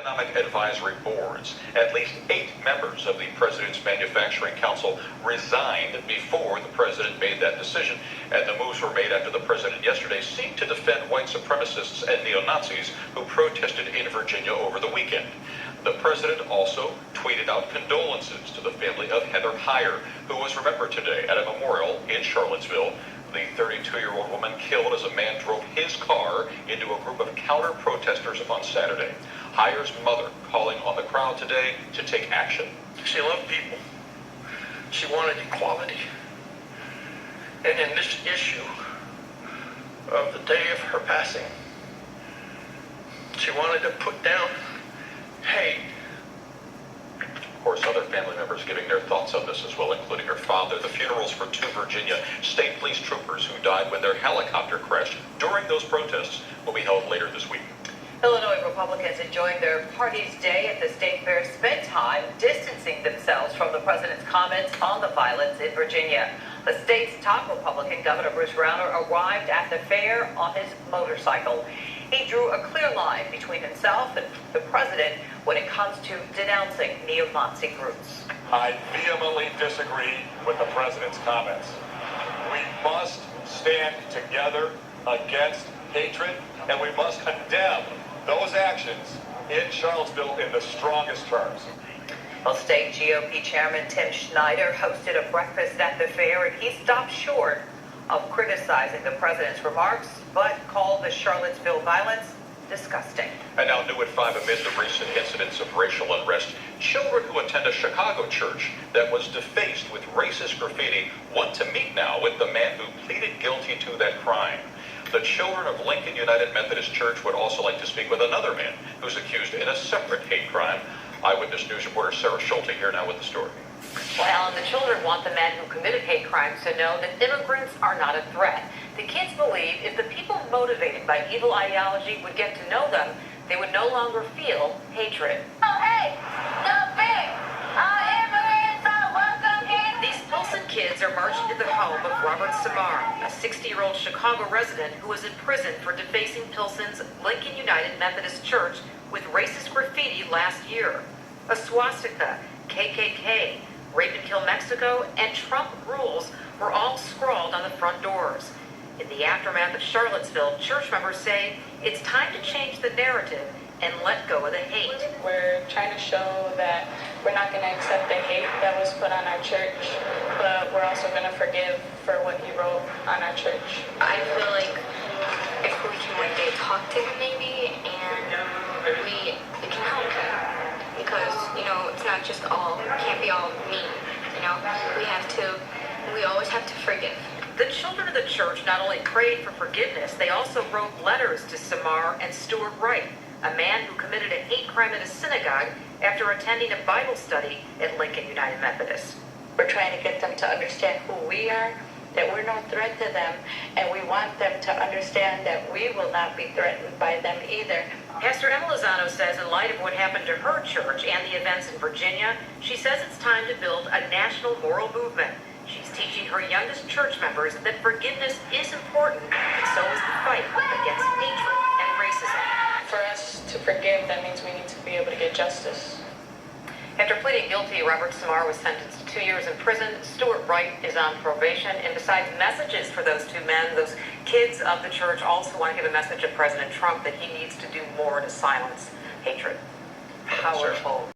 economic advisory boards. At least 8 members of the President's Manufacturing Council resigned before the President made that decision, and the moves were made after the President yesterday seemed to defend white supremacists and neo-Nazis who protested in Virginia over the weekend. The President also tweeted out condolences to the family of Heather Heyer, who was remembered today at a memorial in Charlottesville. The 32-year-old woman killed as a man drove his car into a group of counter-protesters on Saturday. Heyer's mother calling on the crowd today to take action. She loved people. She wanted equality. And in this issue of the day of her passing, she wanted to put down hate. Of course, other family members giving their thoughts on this as well, including her father. The funerals for 2 Virginia state police troopers who died when their helicopter crashed during those protests will be held later this week. Illinois Republicans enjoying their party's day at the state fair spent time distancing themselves from the president's comments on the violence in Virginia. The state's top Republican, Governor Bruce Rauner, arrived at the fair on his motorcycle. He drew a clear line between himself and the president when it comes to denouncing neo-Nazi groups. I vehemently disagree with the president's comments. We must stand together against hatred, and we must condemn those actions in Charlottesville in the strongest terms. Well, state GOP Chairman Tim Schneider hosted a breakfast at the fair, and he stopped short of criticizing the president's remarks, but called the Charlottesville violence disgusting. And now new at 5, amid the recent incidents of racial unrest, children who attend a Chicago church that was defaced with racist graffiti want to meet now with the man who pleaded guilty to that crime. The children of Lincoln United Methodist Church would also like to speak with another man who's accused in a separate hate crime. Eyewitness News reporter Sarah Schulte here now with the story. Well, and the children want the men who committed hate crimes to know that immigrants are not a threat. The kids believe if the people motivated by evil ideology would get to know them, they would no longer feel hatred. Oh, hey, stop it! Immigrants are welcome here! These Pilsen kids are marching to the home of Robert Samar, a 60-year-old Chicago resident who was in prison for defacing Pilsen's Lincoln United Methodist Church with racist graffiti last year. A swastika, KKK, Rape and Kill Mexico, and Trump rules were all scrawled on the front doors. In the aftermath of Charlottesville, church members say it's time to change the narrative and let go of the hate. We're trying to show that we're not going to accept the hate that was put on our church, but we're also going to forgive for what he wrote on our church. I feel like if we can one day talk to him maybe, and we can help him, because, you know, it's not just all, it can't be all me, you know, we always have to forgive. The children of the church not only prayed for forgiveness, they also wrote letters to Samar and Stuart Wright, a man who committed a hate crime in a synagogue after attending a Bible study at Lincoln United Methodist. We're trying to get them to understand who we are, that we're no threat to them, and we want them to understand that we will not be threatened by them either. Pastor Emma Lozano says in light of what happened to her church and the events in Virginia, she says it's time to build a national moral movement. She's teaching her youngest church members that forgiveness is important, and so is the fight against hatred and racism. For us to forgive, that means we need to be able to get justice. After pleading guilty, Robert Samar was sentenced to 2 years in prison. Stuart Wright is on probation. And besides messages for those 2 men, those kids of the church also want to give a message to President Trump that he needs to do more to silence hatred. Powerful.